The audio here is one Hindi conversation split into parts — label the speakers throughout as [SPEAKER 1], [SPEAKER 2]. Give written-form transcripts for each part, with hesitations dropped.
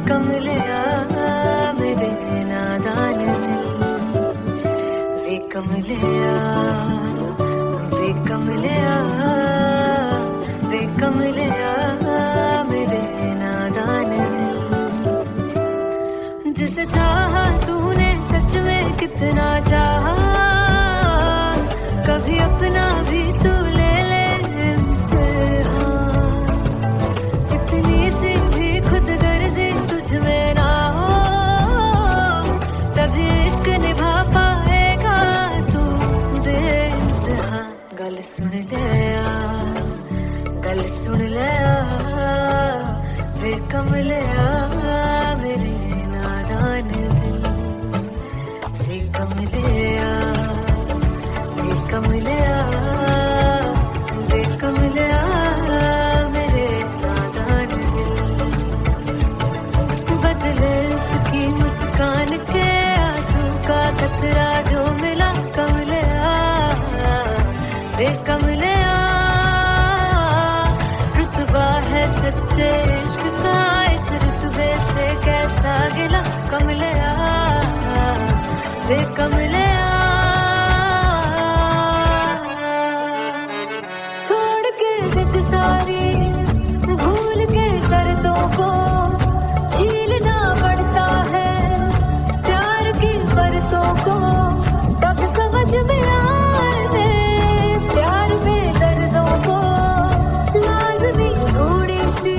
[SPEAKER 1] कमलिया मेरे नादान दिल, वे कमलिया, वे कमलिया, वे कमलिया मेरे नादान दिल। जिसे चाहा तूने सच में कितना चाहा, कभी अपना भी तू ले ले इम्तिहान। इतनी सी भी खुद गर्जी तुझ में ना हो, तभी इश्क निभा पाएगा तू बेइंतहा। गल सुन लिया, गल सुन लिया, वे कमलिया मेरे नादान दिल, वे कमलिया, वे कमलिया, वे कमलिया मेरे नादान दिल। बदले उसकी मुस्कान के आंसू का कतरा जो मिला कमलिया, वे कमलिया। रुतबा है सच्चे इश्क का, इस रुतबे से कैसा गिला कमलिया, वे कमलिया। छोड़ के जिद सारी, भूल के शर्तों को, झीलना पड़ता है प्यार की परतों को। तब समझ में आए प्यार में दर्दों को, लाज़मी थोड़ी सी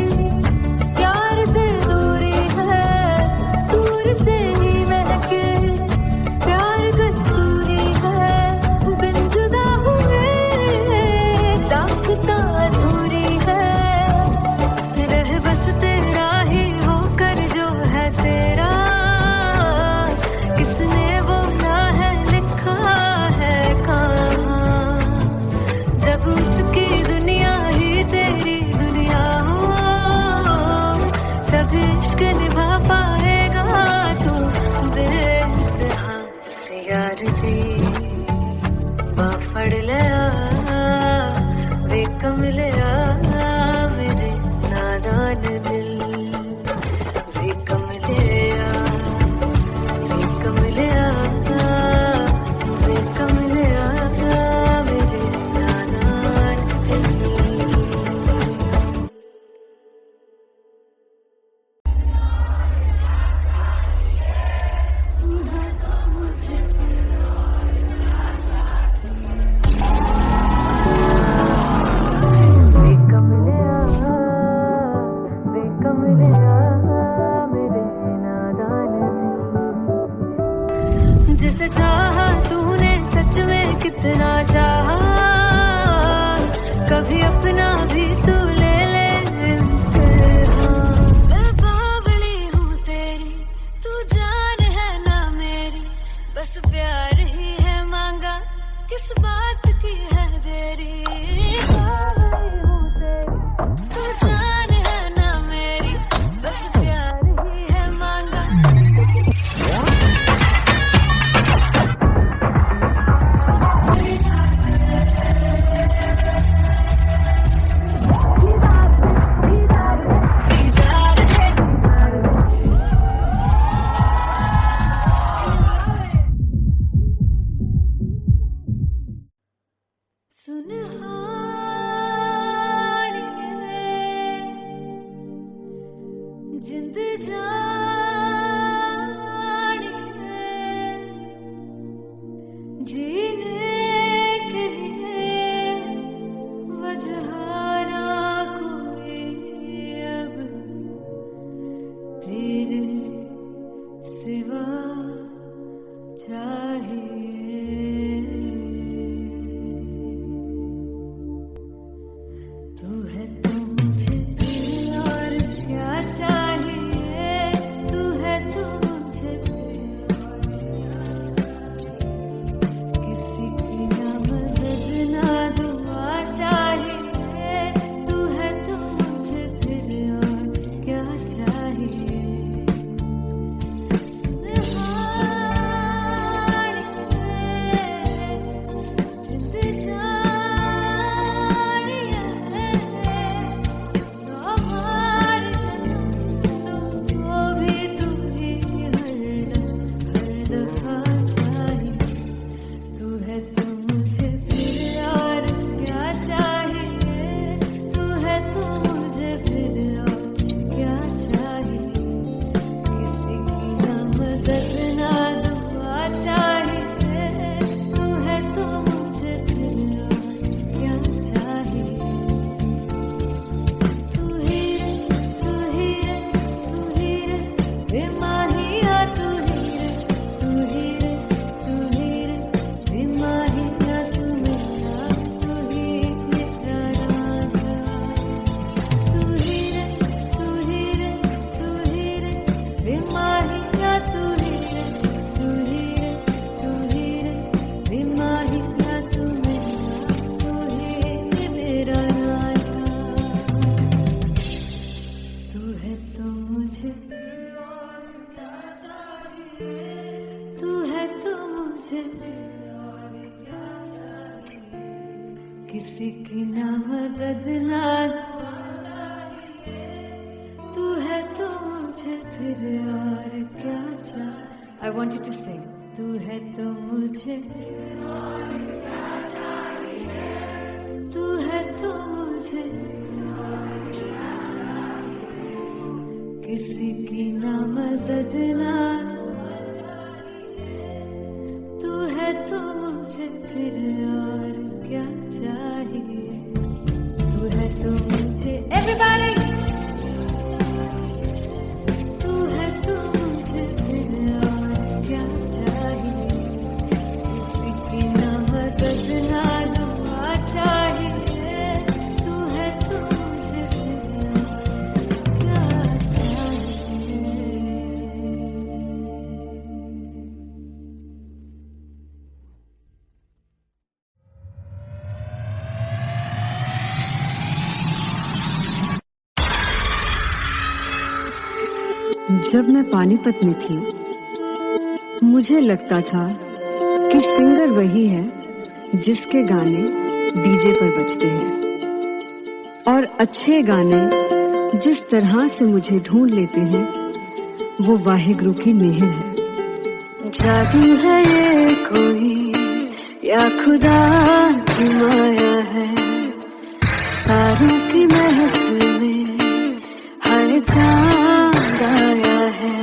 [SPEAKER 1] प्यार से दूरी है, दूर से ही महके प्यार कस्तूरी है। बिन जुदा हुए दास्तां अधूरी है, रह बस तेरा ही होकर जो है तेरा, किसने बोला है लिखा है कहाँ। जब उसकी दुनिया ही तेरी दुनिया हो, तब इश्क निभा पाएगा तू बेइंतहा। से यार दी बाफड़ लिया, वे कमलिया मेरे नादान दिल, वे कमलिया, वे कमलिया, वे कमलिया मेरे नादान दिल। वे कमलिया, वे कमलिया मेरे नादान दिल। जिसे चाहा तूने सच में कितना चाहा, कभी अपना भी तू ले ले इम्तिहान। मैं बावली हूँ तेरी, तू जान है ना मेरी, बस प्यार ही है मांगा, किस बात की है देरी। बावली हूँ तेरी, तू जान है ना मेरी, बस प्यार ही है मांगा। सुनहारिए जिंद जानिए, जीने के लिए वजह ना कोई अब, तेरे सिवा चाहिए। तू है तो मुझे और क्या चाहिए, तू है तो मुझे किसी की ना मदद ना दुआ चाहिए, तू है तो मुझे फिर और क्या चाहिए। सुनहारिए जिंद जानिए, तो मुझे, तू है तो मुझे किसी की ना मदद ना, तू है तो मुझे फिर और क्या चाह। I want you to sing. तू है तो मुझे, तू है तो मुझे किसी की ना मदद ना, तू है तो मुझे फिर और क्या चाहिए। तू है तो मुझे, everybody, तू है तो मुझे फिर और क्या चाहिए। किसी की ना मदद ना दुआ चाहिए, तू है तो मुझे फिर और क्या चाहिए। जब मैं पानीपत में थी, मुझे लगता था कि सिंगर वही है जिसके गाने डीजे पर बजते हैं, और अच्छे गाने जिस तरह से मुझे ढूंढ लेते हैं वो वाहिगुरु की मेहर है। जादू है ये कोई या खुदा की माया है, तारों की महफिल में हर चांद आया है।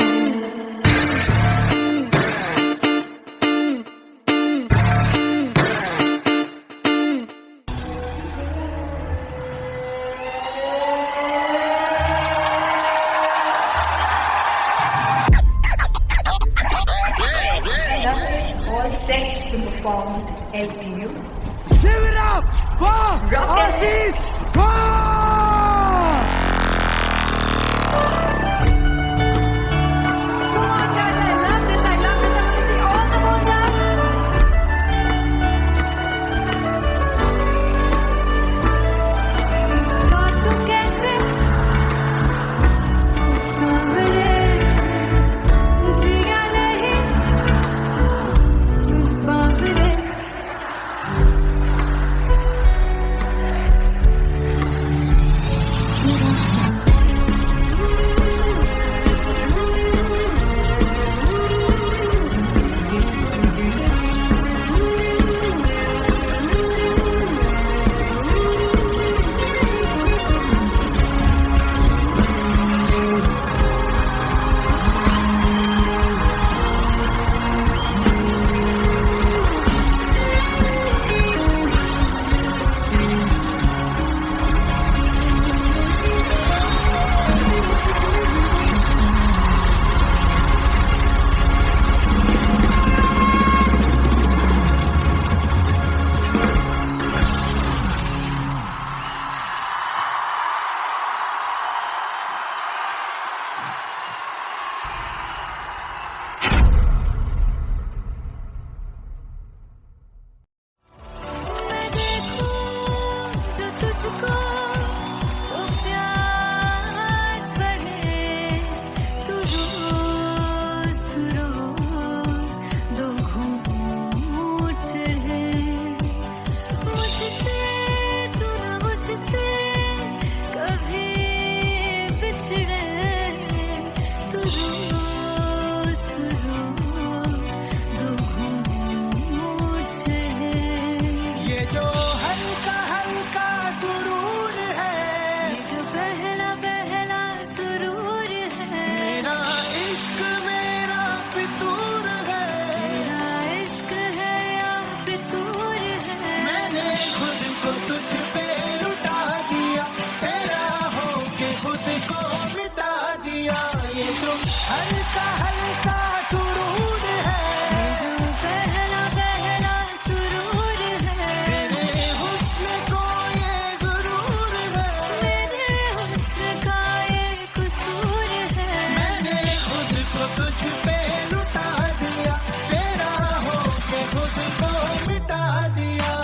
[SPEAKER 2] All set to perform LPU.
[SPEAKER 3] Give it up for
[SPEAKER 2] Rocket. Come on guys, I love this, I love this. I want to see all the balls up. God, tu kaise सावरे जिया नहीं सुन पावरे। मैं देखूं जो तुझको तो प्यास बढ़े, तू रोज दो घूंट चढ़े। मुझसे तू ना मुझसे कभी बिछड़े, तू रोज दो घूंट चढ़े।
[SPEAKER 3] ये जो हल्का हल्का सुरूर है,
[SPEAKER 1] ये जो पहला पहला सुरूर है,
[SPEAKER 3] मेरा इश्क मेरा फितूर है।
[SPEAKER 1] तेरा इश्क है या फितूर है।
[SPEAKER 3] मैंने खुद को तुझ पे लुटा दिया, तेरा होके खुद को मिटा दिया। ये जो हल्का हल्का सुरूर है,
[SPEAKER 1] ये जो पहला पहला सुरूर है,
[SPEAKER 3] तेरे हुस्न को ये गुरूर है।
[SPEAKER 1] मेरे हुस्न का ये कसूर है।
[SPEAKER 3] मैंने खुद को तुझ पे लुटा दिया, तेरा होके खुद को मिटा दिया।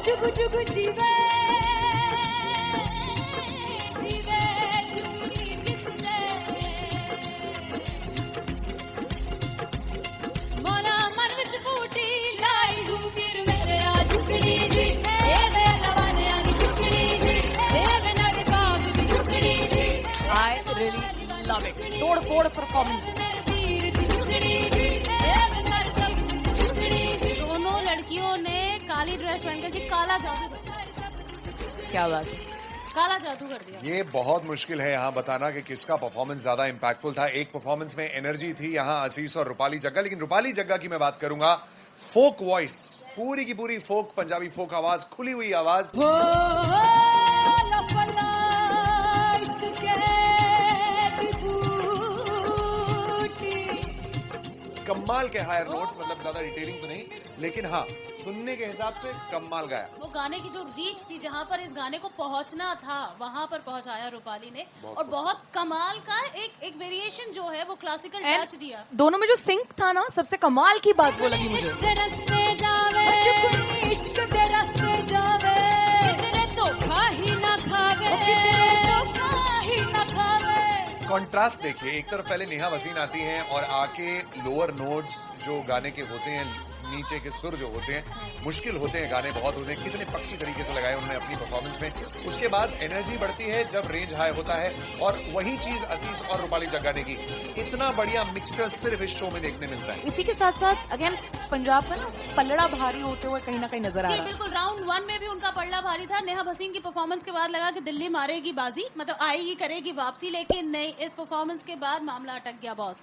[SPEAKER 1] जुगु जुगु जीवे जीवे जुगनी जिसने मोरा मन विच बूटी लाई दूर मेरे आ झुकड़ी जी ए वे लवाने आनी झुकड़ी जी ए वे नवे बाग की झुकड़ी जी
[SPEAKER 4] I really love it. तोड़-फोड़ performance.
[SPEAKER 1] मेरे पीर की झुकड़ी जी ए वे सारे सब की झुकड़ी जी
[SPEAKER 2] दोनों लड़कियों ने काली ड्रेस पहन के जी काला जादू
[SPEAKER 4] क्या बात है।
[SPEAKER 2] काला जादू कर दिया।
[SPEAKER 5] ये बहुत मुश्किल है यहाँ बताना कि किसका परफॉर्मेंस ज्यादा इंपैक्टफुल था। एक परफॉर्मेंस में एनर्जी थी यहाँ असीस और रूपाली जग्गा, लेकिन रूपाली जग्गा की मैं बात करूंगा फोक वॉइस, पूरी की पूरी फोक, पंजाबी फोक आवाज, खुली हुई आवाज।
[SPEAKER 1] हो लपला इश्क़ की बूटी
[SPEAKER 5] कमाल के हायर नोट्स, मतलब ज्यादा डिटेलिंग तो नहीं, लेकिन हाँ सुनने के हिसाब से कमाल गाया।
[SPEAKER 2] वो गाने की जो रीच थी, जहाँ पर इस गाने को पहुंचना था वहां पर पहुंचाया रूपाली ने, और बहुत कमाल का एक वेरिएशन जो है वो क्लासिकल टच दिया।
[SPEAKER 4] दोनों में जो सिंक था ना, सबसे कमाल की बात वो लगी मुझे।
[SPEAKER 1] इश्क़ दे रस्ते जावे इश्क़ दे रस्ते जावे कितने धोखा ही ना खावे धोखा ही ना खावे।
[SPEAKER 5] कॉन्ट्रास्ट देखिए, एक तरफ पहले नेहा वसीन आती हैं और आके लोअर नोट्स जो गाने के होते हैं, नीचे के सुर जो होते हैं, मुश्किल होते हैं, गाने बहुत होते हैं, कितने पक्की तरीके से लगाए उन्होंने अपनी परफॉर्मेंस में। उसके बाद एनर्जी बढ़ती है जब रेंज हाई होता है, और वही चीज असीस और रूपाली जग्गा ने की। इतना बढ़िया मिक्सचर सिर्फ इस शो में देखने मिलता है।
[SPEAKER 4] इसी के साथ साथ अगेन पंजाब का ना पलड़ा भारी होते हुए कहीं ना कहीं नजर आ
[SPEAKER 2] जी
[SPEAKER 4] रहा है।
[SPEAKER 2] बिल्कुल, राउंड 1 में भी उनका पलड़ा भारी था। नेहा भसीन की परफॉर्मेंस के बाद लगा कि दिल्ली मारेगी बाजी, मतलब आएगी करेगी वापसी, लेकिन नहीं, इस परफॉर्मेंस के बाद मामला अटक गया boss.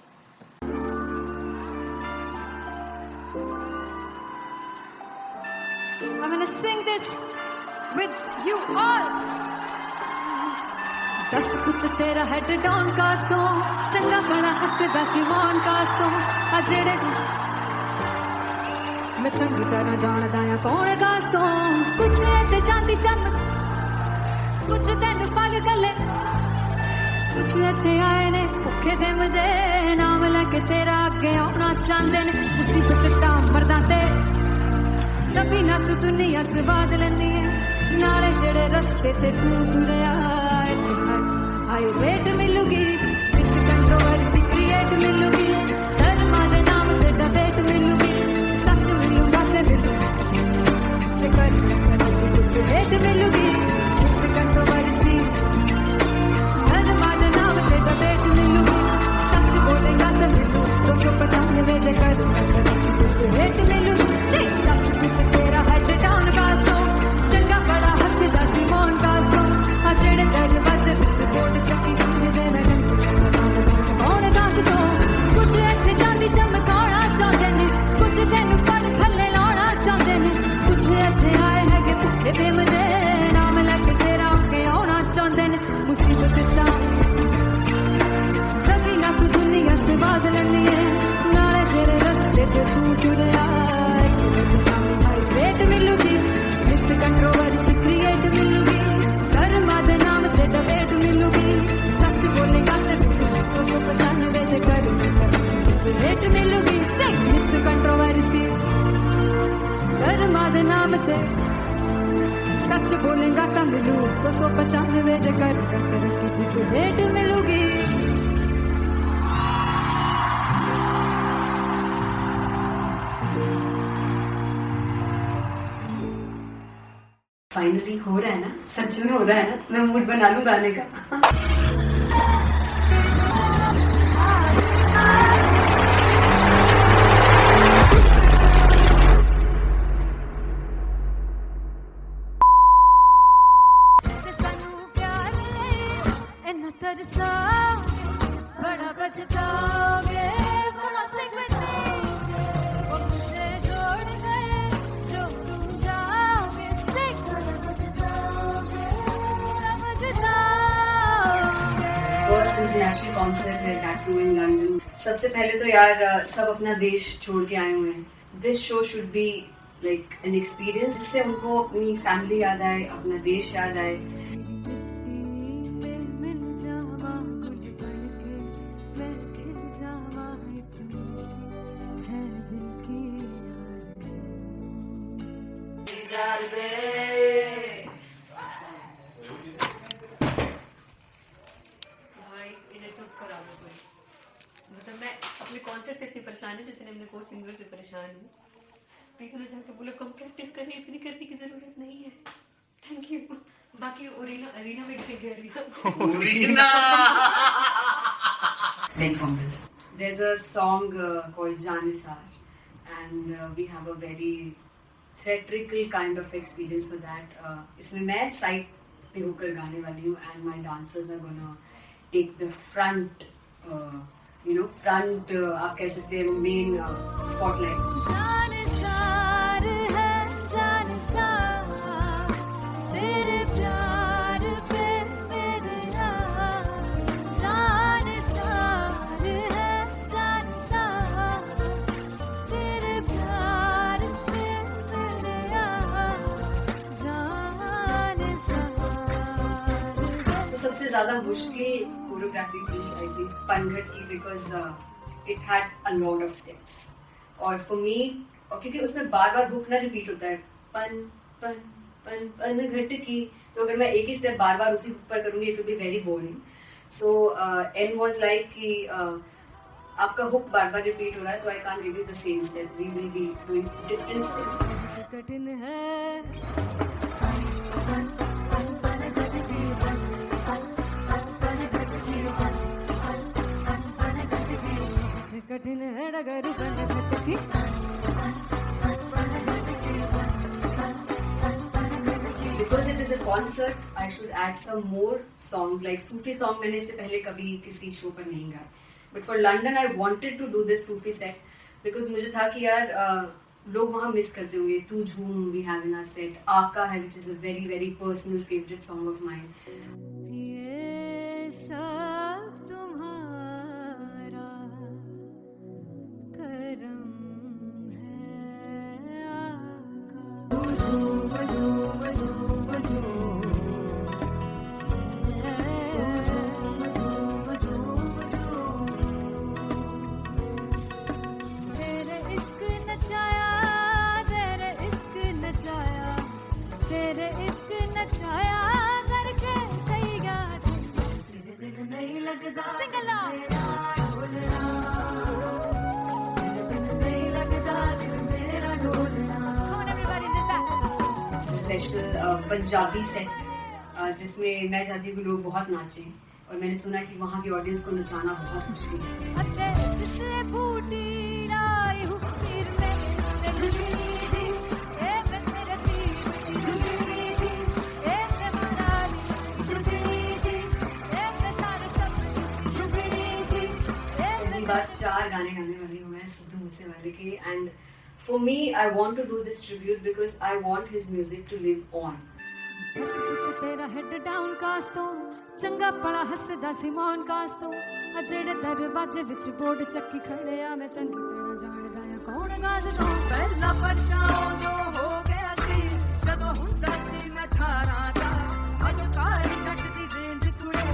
[SPEAKER 1] I'm gonna sing this with you all. दस पुत तेरा हेड डाउन कास्तों चंगा बड़ा हसदा सिमोन कास्तों आ जेड़े मैं चंगी तरह जानदा आ कौन कास्तों कुछ ते चांदी चमक कुछ तेन पग गले कुछ इत्थे आए ने भुखे दिम दे नाम लेके तेरा अगे आउणा चाहंदे ने मुसीबत तां मरदा ते तभी ना तू दुनिया स्वाद लेंदी है नाले जेड़े रस्ते ते तू तुरया हाई रेट मिलूगी विच कंट्रोवर्सी क्रिएट मिलूगी धर्मा दे नाम ते डिबेट मिलूगी सच मिलूगा ते मिलूगी कर रेट मिलूगी विच कंट्रोवर्सी धर्मा दे नाम ते डिबेट मिलूगी सच बोलेगा ते मिलू 295 जे कर रेट मिलूगी तेरा हेड डाउन कास्तों चंगा बड़ा हसदा सिमोन कास्तों आ जेड़े दरवाजे विच कोट चक्की दे मैं कौन कास्तों कुछ इत्थे चांदी चमकाउणा चाहंदे ने कुछ तेनू पड़ थल्ले लाउणा चाहंदे ने कुछ इत्थे आए हैगे भुखे दिम दे नाम लेके तेरा अगे आउणा चाहंदे ने मुसीबत तां कभी ना तू दुनिया स्वाद लैंदी है नाले तेरे रस्ते ते तू तुरया रेट मिलूगी विथ कंट्रोवर्सी क्रिएट मिलूगी कर्मा दे नाम ते डिबेट मिलूगी सच बोलेगा ते 295 जे कर रेट मिलूगी विथ कंट्रोवर्सी कर्मा दे नाम ते सच बोलेगा ता मिलू 295 जे कर रेट मिलूगी।
[SPEAKER 6] फाइनली हो रहा है ना, सच में हो रहा है ना, मैं मूड बना लूं गाने का।
[SPEAKER 1] बड़ा बचताओगे जो तुम जाओगे
[SPEAKER 6] फर्स्ट इंटरनेशनल कॉन्सर्ट है दैट टू इन लंदन। सबसे पहले तो यार सब अपना देश छोड़ के आए हुए हैं। This show should be like an experience जिससे उनको अपनी फैमिली याद आए, अपना देश याद आए।
[SPEAKER 1] है दिल की
[SPEAKER 7] मेरे कॉन्सर्ट से इतनी परेशान है जितने हमने को सिंगर से परेशान हूँ. प्लीज उन्हें जाके बोलो कम प्रैक्टिस करनी, इतनी करने की जरूरत नहीं है. Thank you. बाकी अरीना में गए arena
[SPEAKER 6] Big fumble. There's a song called Janisar, and we have a very theatrical kind of experience for that. इसमें मैं side पे होकर गाने वाली हूँ, and my dancers are gonna take the front, front आप कह सकते हैं main spotlight.
[SPEAKER 1] जानसार है जानसार तेरे प्यार पे मेरा जानसार है जानसार तेरे प्यार पे मेरा जानसार.
[SPEAKER 6] तो सबसे ज़्यादा मुश्किल कोरियोग्राफी थी आई थिंक पनघट की, because it had a lot of steps. और फॉर मी, और क्योंकि उसमें बार बार हुक ना रिपीट होता है, पन पन पन पनघट की, तो अगर मैं एक ही स्टेप बार बार उसी हुक पर करूंगी it will be very boring. So and was like कि आपका हुक बार बार रिपीट हो रहा है, तो I can't give you the same step, we will be doing different steps.
[SPEAKER 1] कठिन है कठिन है डगर बनघट की.
[SPEAKER 6] Because it is a concert, I should add some more songs. Like Sufi song मैंने इससे पहले कभी किसी शो पर नहीं गाए. But for London, I wanted to do this Sufi set because मुझे था कि यार लोग वहाँ मिस करते होंगे. तू झूम we have in our set. आका है which is a very very personal favorite song of mine.
[SPEAKER 1] ये सब तुम्हारा करम है आका. तेरे इश्क नचाया तेरे इश्क नचाया तेरे इश्क नचाया करके कई याद तेरे बिन नहीं लगता सिंगला तेरा ढोलना तेरे बिन नहीं लगता दिल मेरा ढोलना. Come on everybody did that.
[SPEAKER 6] Special Punjabi set जिसमें मैं चाहती हूँ कि लोग बहुत नाचें, और मैंने सुना कि वहाँ की ऑडियंस को नचाना बहुत मुश्किल है.
[SPEAKER 1] अते जिससे बूटी लाई हूँ तीर में ते झुकनी जी ए मैं तेरे तीर की झुकनी जी ए मैं मनाली झुकनी जी ए मैं सारे सब झुकनी जी ए
[SPEAKER 6] पहली बार 4 गाने गाने वाली हूँ मैं सिद्धू मूसेवाले के, and for me I want to do this tribute because I want his music to live on.
[SPEAKER 1] तेरा हेड डाउन कास तो चंगा पड़ा हसदा सिमोन कास तो अजेड़े दरवाजे विच बोर्ड चक्की खड़े आ मैं चंगी तरह जानदा आ कौन गाज तो पहला बचाओ जो हो गया सी जदों हुंदा सी मैं 18 दा अज कारी जट दी रेंज कुड़े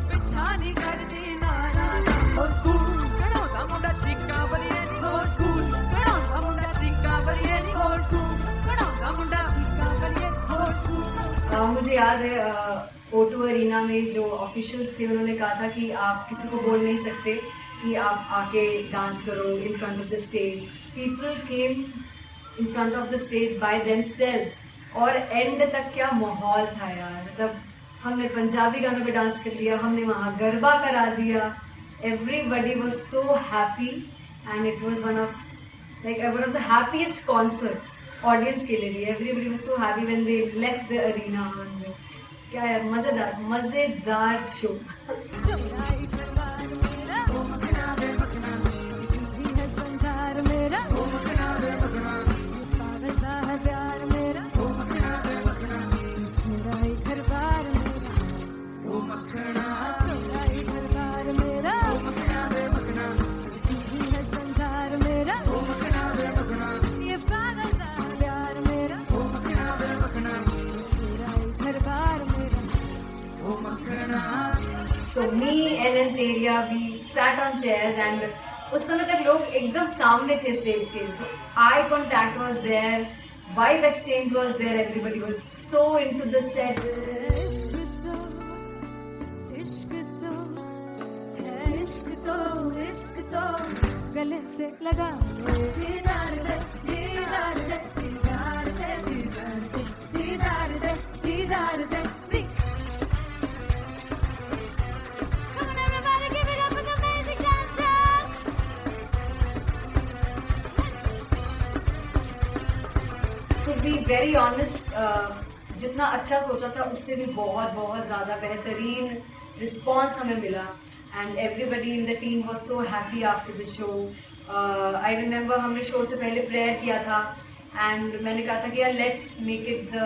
[SPEAKER 1] पिछा नहीं करदी नारा दा.
[SPEAKER 8] हो स्कूल कढ़ाउंदा मुंडा चीका बलिए नी हो स्कूल कढ़ाउंदा मुंडा चीका बलिए नी हो स्कूल कढ़ाउंदा मुंडा
[SPEAKER 1] का बलिए हो स्कूल.
[SPEAKER 6] मुझे याद है O2 अरीना में जो ऑफिशियल्स थे उन्होंने कहा था कि आप किसी को बोल नहीं सकते कि आप आके डांस करो in front of the stage. People came in front of the stage by themselves, और एंड तक क्या माहौल था यार. मतलब हमने पंजाबी गानों पे डांस कर लिया, हमने वहाँ गरबा करा दिया. Everybody was so happy and it was one of the happiest concerts audience के लिए भी. Everybody was so happy when they left the arena. क्या यार मजेदार शो.
[SPEAKER 1] चुराई करवार मेरा ओ मखना बे मखना भी है संसार मेरा ओ मखना बे मखना पागल सा है प्यार मेरा ओ मखना बे मखना चुराई करवार मेरा ओ मखना चुराई करवार मेरा ओ मखना बे मखना भी है संसार मेरा ओ मखना बे मखना ये पागल सा है प्यार मेरा ओ मखना बे मखना चुराई करवार मेरा.
[SPEAKER 6] So me and Anteria, we sat on chairs and उस समय तक लोग एकदम सामने थे स्टेज के. So eye contact was there, vibe exchange was there, everybody was so into the set.
[SPEAKER 1] इश्क तो गले
[SPEAKER 4] से लगा ले दीदार दे दीदार दे दीदार दे दीदार दे दीदार दे दीदार दे Come on everybody, give it up for the amazing dancers.
[SPEAKER 6] To be very honest, जितना अच्छा सोचा था उससे भी बहुत बहुत ज़्यादा बेहतरीन रिस्पॉन्स हमें मिला and everybody in the team was so happy after the show. I remember हमने शो से पहले प्रेयर किया था एंड मैंने कहा था कि यार let's make it the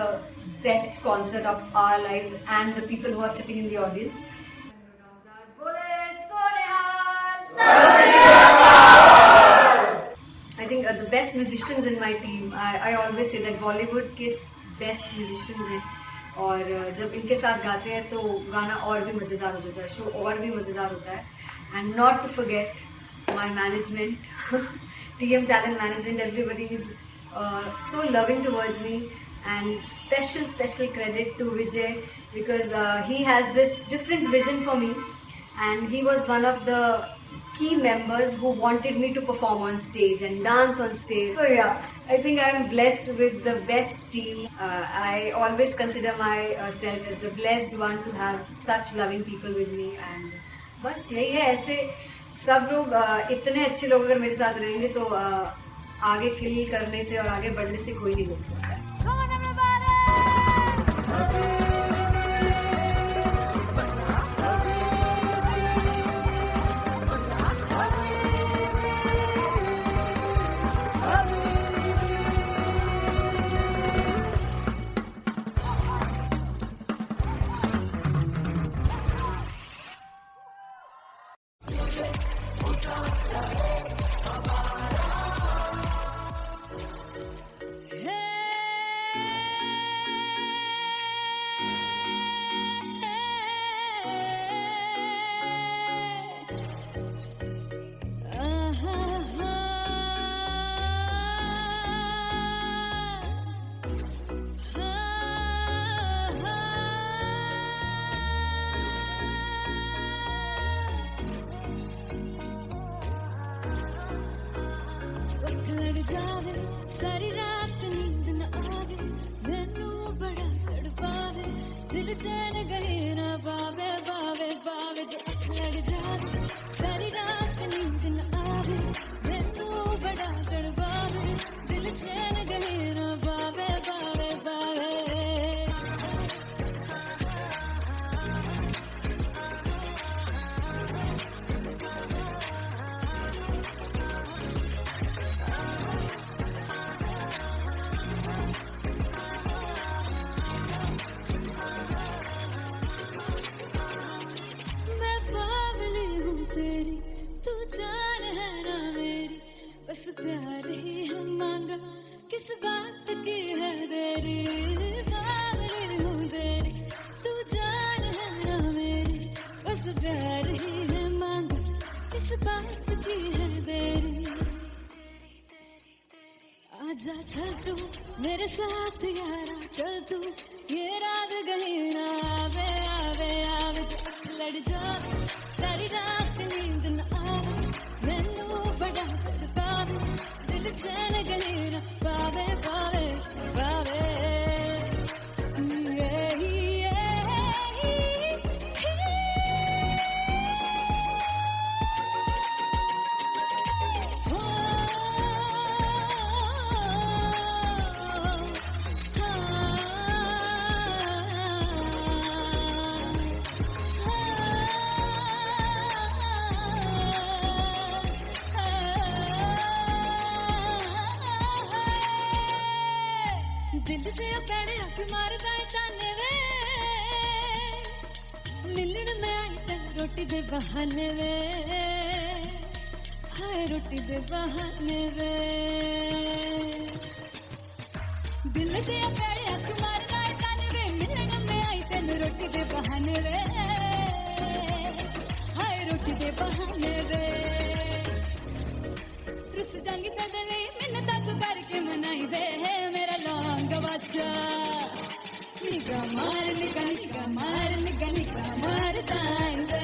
[SPEAKER 6] best concert of our lives and the people who are sitting in the audience. I think the best musicians in my team. I always say that Bollywood के best musicians हैं और जब इनके साथ गाते हैं तो गाना और भी मज़ेदार हो जाता है, शो और भी मज़ेदार होता है. And not to forget my management, TM Talent Management. Everybody is so loving towards me and special credit to Vijay because he has this different vision for me and he was one of the key members who wanted me to perform on stage and dance on stage. So yeah, I think I am blessed with the best team. I always consider myself as the blessed one to have such loving people with me and बस यही है. ऐसे सब लोग इतने अच्छे लोग अगर मेरे साथ रहेंगे तो आगे किल करने से और आगे बढ़ने से कोई नहीं रोक सकता है.
[SPEAKER 4] Come on everybody.
[SPEAKER 1] जावे सारी रात नींद न आवे मैनू बड़ा तड़पावे दिल चैन गए ना पावे पावे पावे जो अख लड़ जावे सारी रात नींद न आवे मैनू बड़ा तड़पावे दिल चैन गए ना पावे पावे पावे बस प्यार ही है मांगा किस बात की है देरी बावली हूँ तेरी तू जान है ना मेरी बस प्यार ही है मांगा किस बात की है देरी आजा चल तू मेरे साथ यारा चल तू ये रात गई ना आवे आवे आवे जो अख लड़ जावे सारी रात नींद न आवे मैनू बड़ा तड़पावे दिल चैन गए ना पावे पावे पावे दिल से पैड़े हक मारदा ताने वे मिलन में आई ते रोटी दे बहाने वे हाय रोटी दे बहाने वे दिल से पैड़े हक मारदा ताने वे मिलन में आई ते रोटी दे बहाने वे हाय रोटी दे बहाने वे रुस जांगी सदले मिन्नत तू करके मनाई वे मेरा लौंग बच्चा निगा मार ताई वे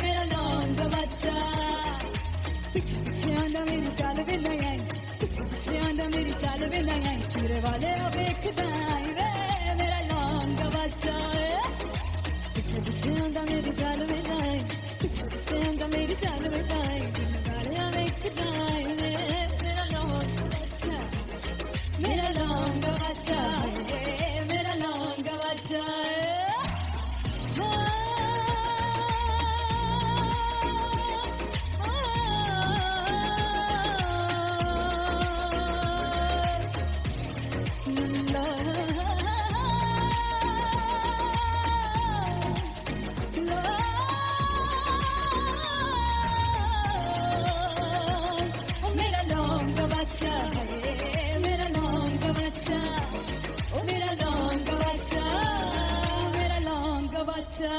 [SPEAKER 1] मेरा लौंग बच्चा पीछे आंदा मेरी चाल
[SPEAKER 4] मेरी चाल वे आई चूरे वाले अब देखदा आई वे मेरा लौंग बच्चा पीछे पीछे आंदा मेरी चाल वे आई पीछे पीछे आंदा मेरी चाल वे आई दिन वाले अब देखदा आई वे मेरा लौंग बच्चा मेरा लौंग बच्चा मेरा लौंग बच्चा मेरा लौंग बच्चा मेरा लौंग बच्चा ओ मेरा लौंग बच्चा मेरा लौंग बच्चा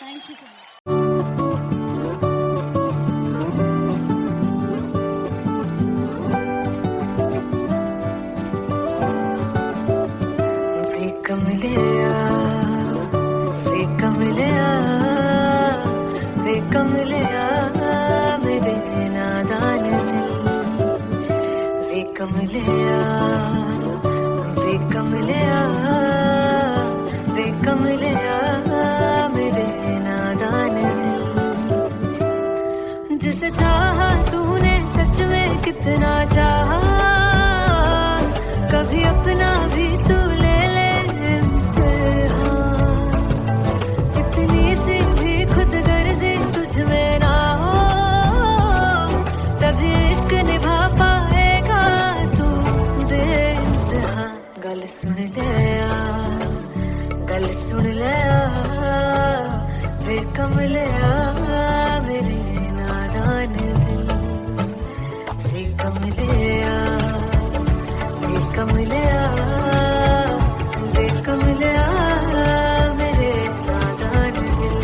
[SPEAKER 4] थैंक यू सो मच
[SPEAKER 1] वे कमलिया वे कमलिया वे कमलिया मेरे नादान दिल वे कमलिया वे कमलिया वे कमलिया मेरे नादान दिल जिसे चाहा तूने सच में कितना चाहा कभी अपना भी तू ले ले इम्तिहान इतनी सी भी खुद गर्जी तुझ में ना हो तभी इश्क निभा पाएगा तू बेइंतहा गल सुन लिया वे कमलिया मेरे नादान दिल वे कमलिया वे कमलिया वे कमलिया मेरे नादान दिल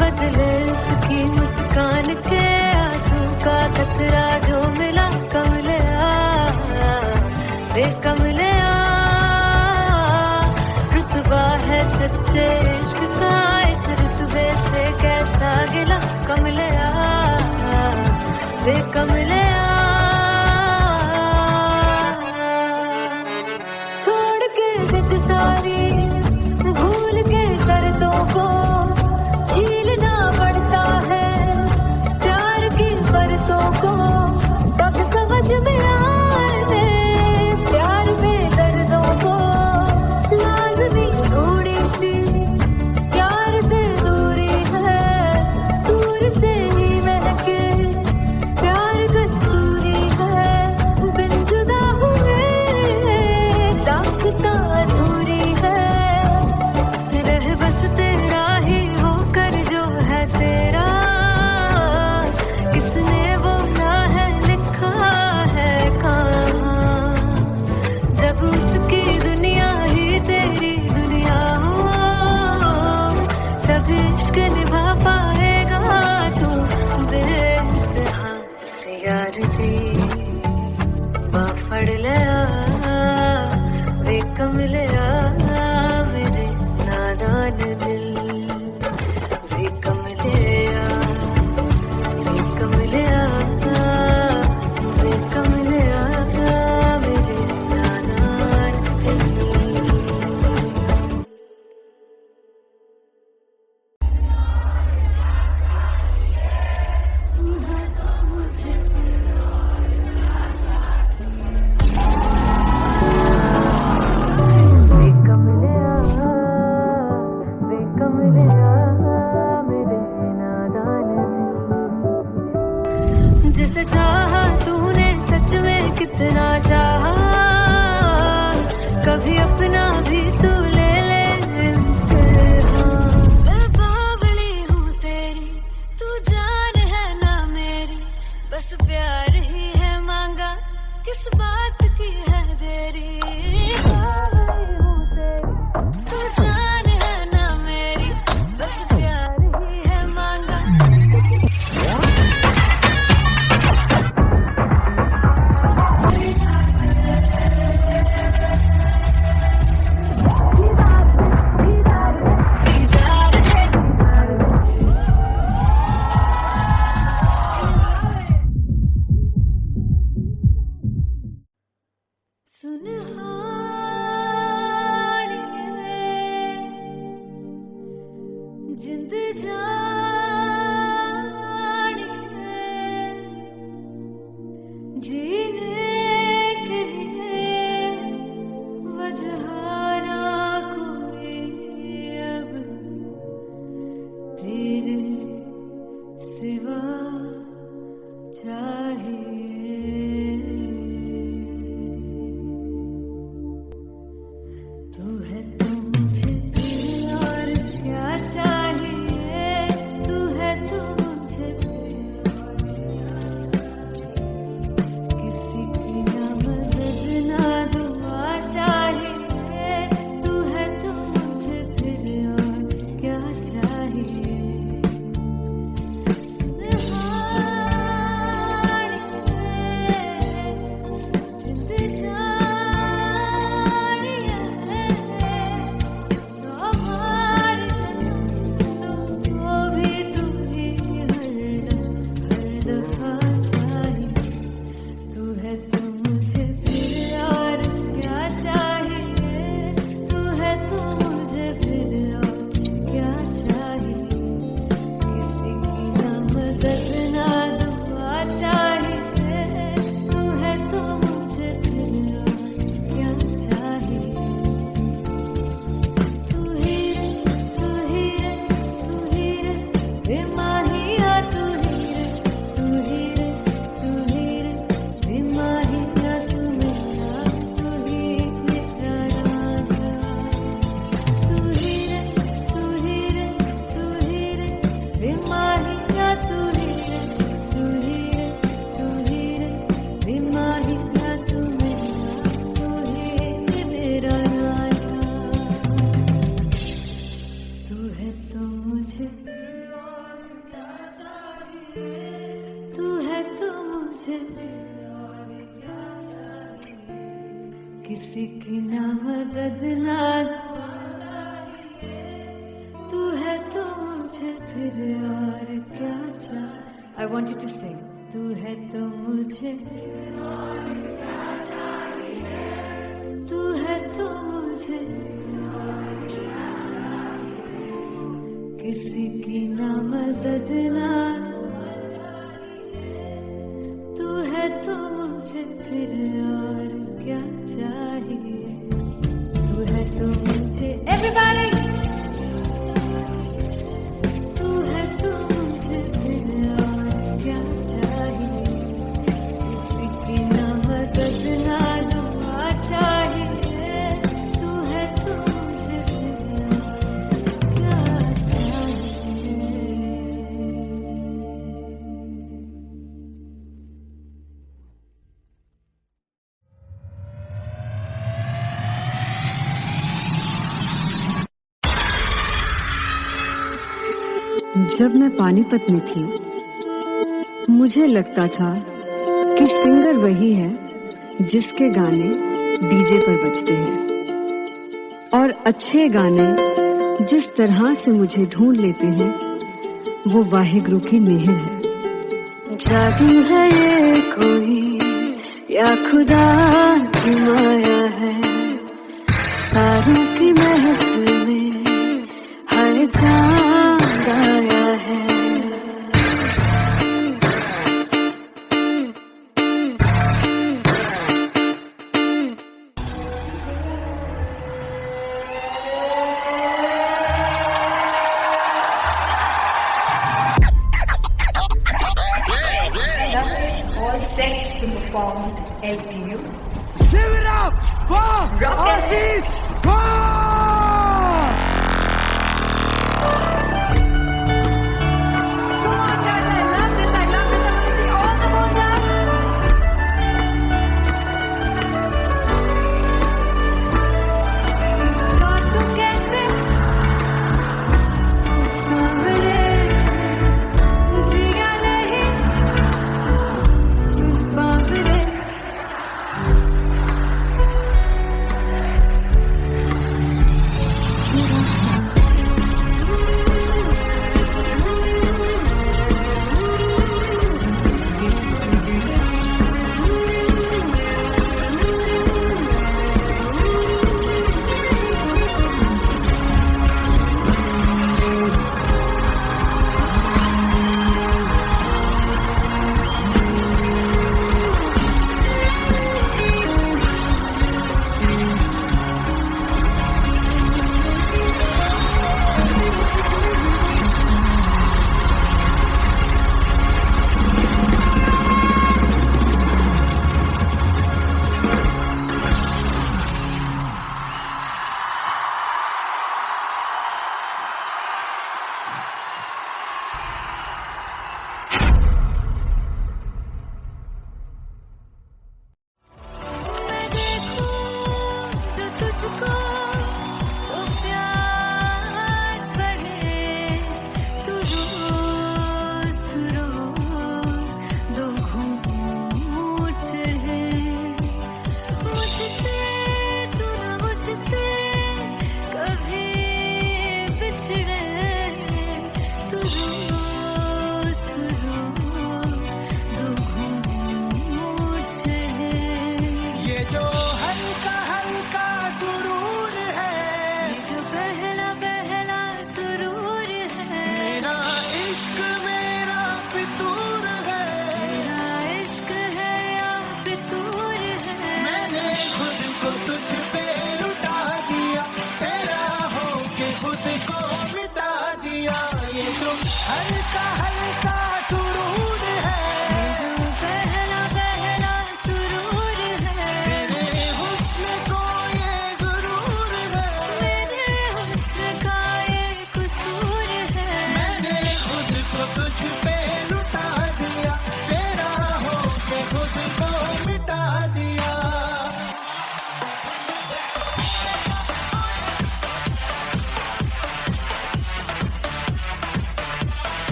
[SPEAKER 1] बदले उसकी मुस्कान के आंसू का कतरा जो मिला कमलिया वे कमलिया रुतबा है सच्चे इश्क का इस रुतबे से कैसा गिला कमलिया वे कमलिया छोड़ के जिद सारी भूल के शर्तों को झीलना पड़ता है प्यार की शर्तों को तब समझ में आए प्यार में दर्दों को लाज़मी थोड़ी सी प्यार से दूरी है दूर से ही महके प्यार कस्तूरी है बिन जुदा हुए दास्तां अधूरी है रह बस तेरा ही होकर जो है तेरा किसने बोला है लिखा है कहाँ जब उसकी दुनिया ही तेरी दुनिया हो तब इश्क निभा पाएगा तू बेइंतहा से यार दी बाफड़ लिया वे कमलिया मेरे नादान दिल वे कमलिया वे कमलिया वे कमलिया मेरे नादान दिल वे कमलिया वे कमलिया मेरे नादान दिल जिसे चाहा तूने सच में कितना चाहा कभी अपना भी तू ले ले इम्तिहान मैं बावली हूँ तेरी तू जान है ना मेरी बस प्यार ही है मांगा किस बात की है देरी बावली हूँ तेरी तू जान है ना मेरी बस प्यार ही है मांगा सिवा चाहिए, तू है तो मुझे फिर और क्या चाहिए, तू है तो मुझे किसी की ना मदद ना दुआ चाहिए, तू है तो मुझे फिर और क्या चाहिए। किसी की ना मदद ना तू है तो मुझे फिर और क्या चाहिए। I want you to sing. तू है तो मुझे तू है तो मुझे किसी की ना मदद ना तू है तो मुझे फिर और क्या चाहिए, तू है तो मुझे everybody तू है तो मुझे फिर और क्या चाहिए, किसी की ना मदद ना दुआ चाहिए, तू है तो मुझे फिर और क्या चाहिए। जब मैं पानीपत में थी मुझे लगता था कि सिंगर वही है जिसके गाने डीजे पर बजते हैं, और अच्छे गाने जिस तरह से मुझे ढूंढ लेते हैं वो वाहिगुरु की मेहर है। जादू है ये कोई या खुदा की माया है, तारों की महफिल में हर चांद आया है।
[SPEAKER 6] All set to perform LPU.
[SPEAKER 8] Give it up for Artist
[SPEAKER 4] Come on guys, I love this, I want to see all the balls up. God तू कैसे सामने जिया नहीं सुन बाबरे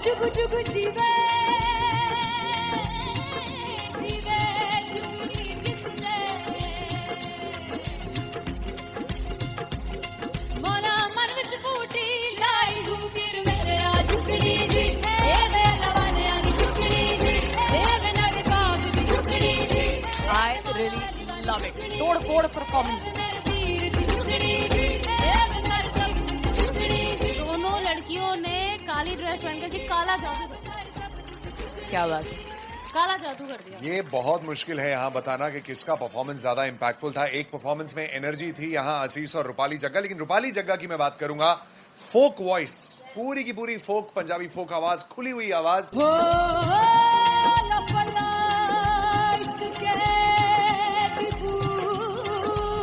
[SPEAKER 4] चुगु चुगु जीवे जीवे चुगनी जिसने मोरा मन विच बूटी लाई दू पीर मेरा झुकड़ी जी ए वे लवाने आनी झुकड़ी जी ए वे नवे बाग दी झुकड़ी जी
[SPEAKER 9] I really love it. तोड़ फोड़ performance.
[SPEAKER 4] मेरे पीर दी झुकड़ी जी ए वे सर सब दी झुकड़ी जी
[SPEAKER 2] दोनों लड़कियों ने काली ड्रेस पहनकर जी काला जादू कर दिया।
[SPEAKER 9] क्या बात है?
[SPEAKER 2] काला जादू कर दिया।
[SPEAKER 5] ये बहुत मुश्किल है यहाँ बताना कि किसका परफॉर्मेंस ज्यादा इंपैक्टफुल था। एक परफॉर्मेंस में एनर्जी थी यहाँ असीस और रूपाली जग्गा, लेकिन रूपाली जग्गा की मैं बात करूंगा फोक वॉइस, पूरी की पूरी फोक, पंजाबी फोक आवाज, खुली हुई आवाज।
[SPEAKER 4] हो लफला इश्क़े दी बूटी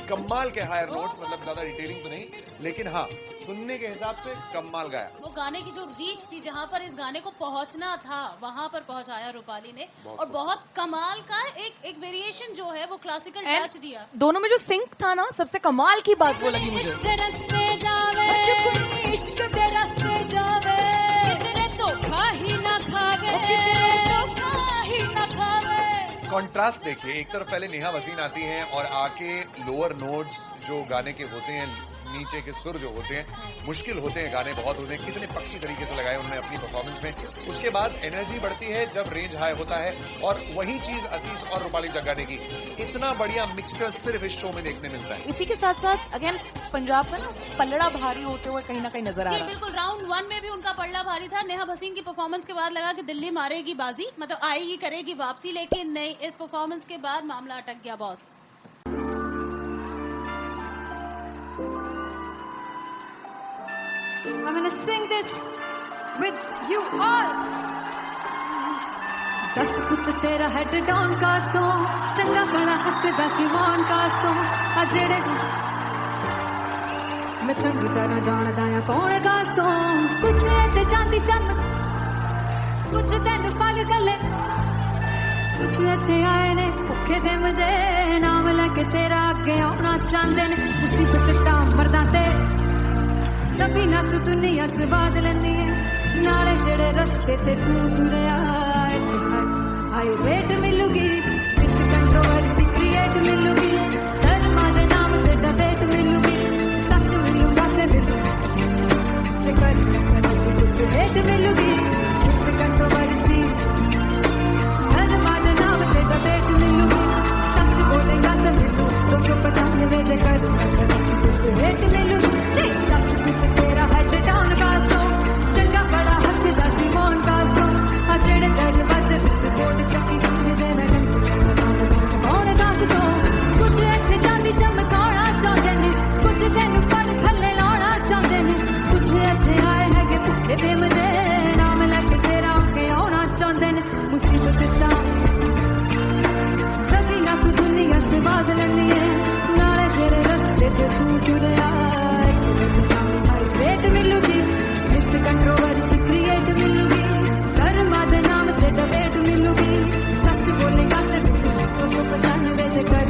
[SPEAKER 5] कमाल के हायर नोट्स, मतलब ज्यादा डिटेलिंग तो नहीं, लेकिन हाँ सुनने के हिसाब से कमाल गाया।
[SPEAKER 2] वो गाने की जो रीच थी, जहाँ पर इस गाने को पहुंचना था वहां पर पहुंचाया रूपाली ने, और बहुत कमाल का एक वेरिएशन जो है वो क्लासिकल टच दिया।
[SPEAKER 9] दोनों में जो सिंक था ना, सबसे कमाल की बात वो लगी मुझे।
[SPEAKER 4] इश्क दे रस्ते जावे इश्क दे रस्ते जावे तेरे धोखा ही ना खावे धोखा ही ना खावे।
[SPEAKER 5] कॉन्ट्रास्ट देखिए, एक तरफ पहले नेहा वसीन आती हैं और आके लोअर नोट्स जो गाने के होते हैं, नीचे के सुर जो होते हैं, मुश्किल होते हैं, गाने बहुत होते हैं, कितने पक्की तरीके से लगाए उन्होंने अपनी परफॉर्मेंस में। उसके बाद एनर्जी बढ़ती है जब रेंज हाई होता है, और वही चीज असीस और रूपाली जग्गा ने की। इतना बढ़िया मिक्सचर सिर्फ इस शो में देखने मिलता है।
[SPEAKER 9] इसी के साथ साथ अगेन पंजाब का ना पलड़ा भारी होते हुए कहीं ना कहीं नजर आ
[SPEAKER 2] जी
[SPEAKER 9] रहा है।
[SPEAKER 2] बिल्कुल, राउंड 1 में भी उनका पलड़ा भारी था। नेहा भसीन की परफॉर्मेंस के बाद लगा कि दिल्ली मारेगी बाजी, मतलब आएगी करेगी वापसी, लेकिन नहीं, इस परफॉर्मेंस के बाद मामला अटक गया boss.
[SPEAKER 4] I'm gonna sing this with you all. दस पुत तेरा हेड डाउन कास्ट तो चंगा भला हसदा सी वन कास्ट तो आ जेड़े मैं चंगी तरह जानदा आ कौन कास्ट तो कुछ ते चांदी चम कुछ तेन फल गले कुछ ते आए ने भुखे दे मदे नाम लेके तेरा अगे आना चाहते ने मुसीबत टा मरदा ते तभी ना तू दुनिया स्वाद लेंदी है नाले जेड़े रस्ते ते तू तुरया हाई रेट मिलूगी विद कंट्रोवर्सी क्रिएट मिलूगी धर्मा दे नाम ते डिबेट मिलूगी सच मिलूगा ते मिलूगी कर रेट मिलूगी विद कंट्रोवर्सी धर्मा दे नाम ते डिबेट मिलूगी सच बोलेगा तो मिलू 295 जे कर रेट मिलूगी तेरा हेड डाउन कास्तो चंगा बड़ा हसदा सी मोन कास्तो आ जेड़े दरवाजे विच बोर्ड चक्की दे मैं कौन कास्तो कुछ इत्थे चांदी चमकाना चाहते ने कुछ तेनू पड़ थल्ले लाना चाहते ने कुछ इत्थे आए हैगे भुखे दे मजे नाम लेके तेरा अगे आना चाहते ने मुसीबत दा कभी ना तू दुनिया से बाद लेंदी है नाले तेरे रस्ते ते तू तुरया रेट मिलूगी विद कंट्रोवर्सी क्रिएट मिलूगी धर्मा दे नाम ते डिबेट मिलूगी सच बोलेगा ते 295 जे कर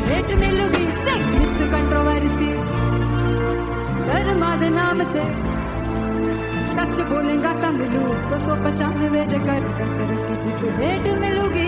[SPEAKER 4] रेट मिलूगी विद कंट्रोवर्सी धर्मा दे नाम ते सच बोलेगा तो मिलू 295 जे कर रेट मिलूगी।